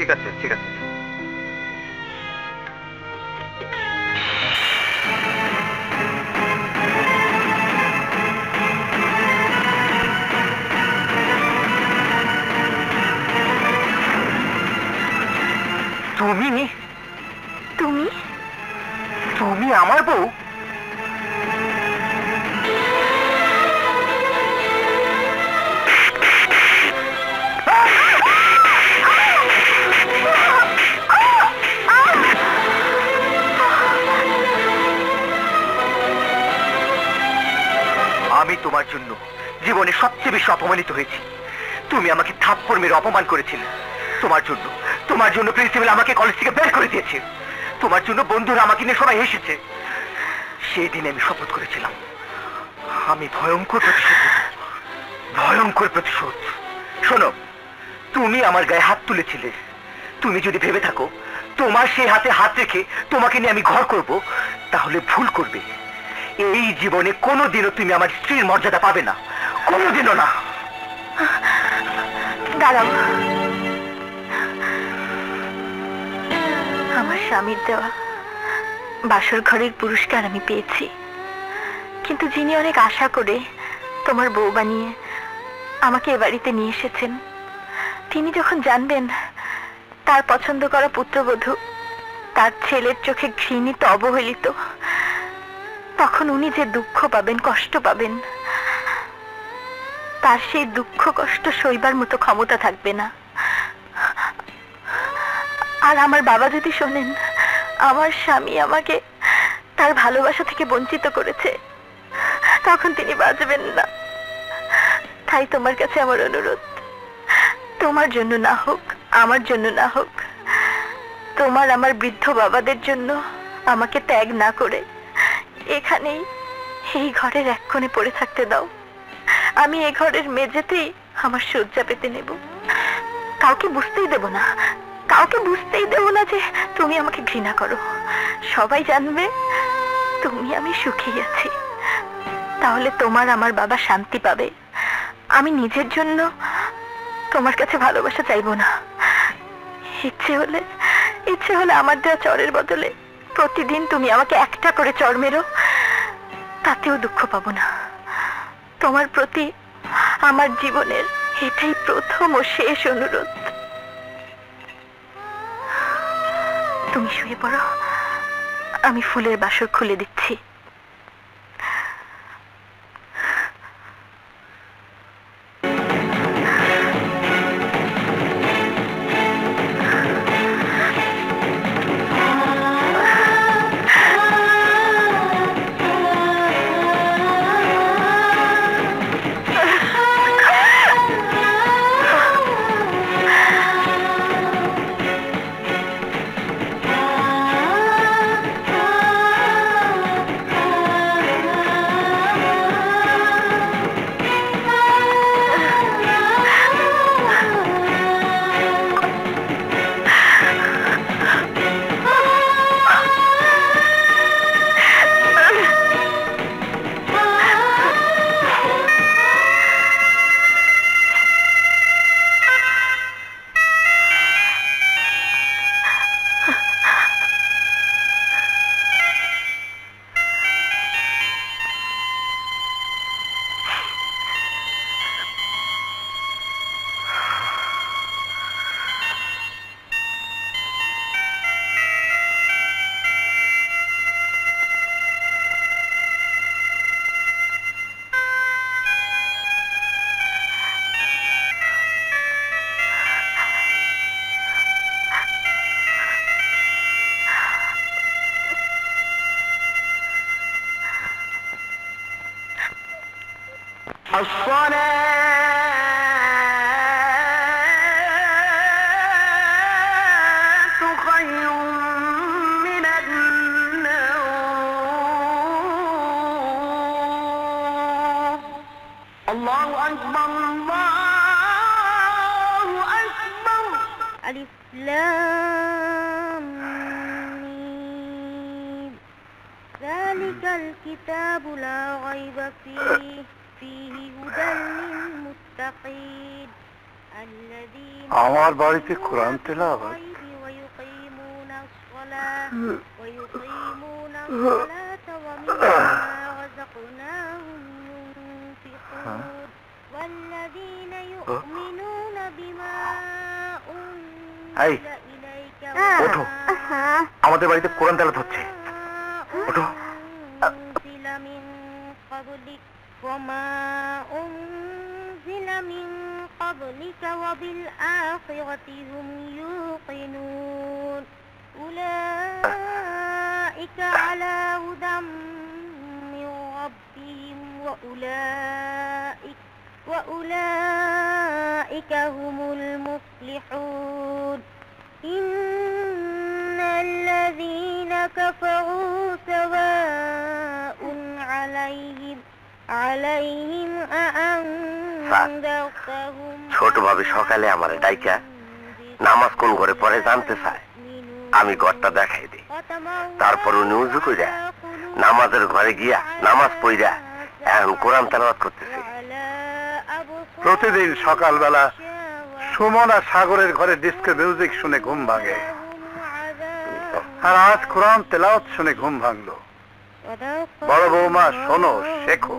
ঠিক আছে ঠিক আছে। তুমি তুমি তুমি আমার বউ? আমি তোমার জন্য জীবনে সবচেয়ে বেশি অপমানিত হয়েছি। তুমি আমাকে থাপ্পড় মেরে অপমান করেছিলে। তোমার জন্য প্রিন্সিপাল আমাকে কলেজ থেকে বের করে দিয়েছে। তোমার জন্য বন্ধুরা আমাকে নিয়ে সবাই হেসেছে। সেই দিনে আমি শপথ করেছিলাম আমি ভয়ঙ্কর প্রতিশোধ দেব, ভয়ঙ্কর প্রতিশোধ। শোনো, তুমি আমার গায়ে হাত তুলেছিলে। তুমি যদি ভেবে থাকো তোমার সেই হাতে হাত রেখে তোমাকে নিয়ে আমি ঘর করব, তাহলে ভুল করবে। এই জীবনে কোনোদিনও তুমি আমার স্ত্রীর মর্যাদা পাবে না, কোনোদিনও না। দাঁড়াও, আমার স্বামীর দেওয়া বাসর ঘরের পুরস্কার আমি পেয়েছি, কিন্তু যিনি অনেক আশা করে তোমার বউ বানিয়ে আমাকে এ বাড়িতে নিয়ে এসেছেন, তিনি যখন জানবেন তার পছন্দ করা পুত্রবধূ তার ছেলের চোখে ঘৃণিত অবহেলিত, তখন উনি যে দুঃখ পাবেন, কষ্ট পাবেন, তার সেই দুঃখ কষ্ট সইবার মতো ক্ষমতা থাকবে না। আর আমার বাবা যদি শোনেন আমার স্বামী আমাকে তার ভালোবাসা থেকে বঞ্চিত করেছে, তখন তিনি বাঁচবেন না। তাই তোমার কাছে আমার অনুরোধ, তোমার জন্য না হোক, আমার জন্য না হোক, তোমার আমার বৃদ্ধ বাবাদের জন্য আমাকে ত্যাগ না করে এখানেই এই ঘরের এক কোণে পড়ে থাকতে দাও। আমি এই ঘরের মেঝেতেই আমার শয্যা পেতে নেব। কাউকে বুঝতেই দেব না, কাউকে বুঝতেই দেব না যে তুমি আমাকে ঘৃণা করো। সবাই জানবে তুমি আমি সুখী আছি। তাহলে তোমার আমার বাবা শান্তি পাবে। আমি নিজের জন্য তোমার কাছে ভালোবাসা চাইবো না। ইচ্ছে হলে আমার দেওয়া চরের বদলে প্রতিদিন তুমি আমাকে একটা করে চর মেরো, তাতেও দুঃখ পাবো না। তোমার প্রতি আমার জীবনের এটাই প্রথম ও শেষ অনুরোধ। তুমি শুয়ে পড়ো, আমি ফুলের বাসর খুলে দিচ্ছি। আমার বাড়িতে কোরআন তেলাওয়াত? এই, ওঠো, আমাদের বাড়িতে কোরআন তেলাওয়াত হচ্ছে। ওঠো। وما أنزل من قبلك وبالآخرة هم يوقنون أولئك على هدى من ربهم وأولئك هم المفلحون إن الذين كفروا سواء عليهم أأنذرتهم ছোট ভাবে সকালে আমার ডাইকা নামাজ কোন ঘরে পড়ে জানতে চায়। আমি ঘরটা দেখাই দিই, তারপর উনি উজু কইরা নামাজের ঘরে গিয়া নামাজ পড়িয়া এখন কোরআন তেলাওয়াত করতেছে। প্রতিদিন সকালবেলা সুমন আর সাগরের ঘরে ডিস্কো মিউজিক শুনে ঘুম ভাঙে, আর আজ কোরআন তেলাওয়াত শুনে ঘুম ভাঙলো। বড় বৌমা শোনো, শেখো।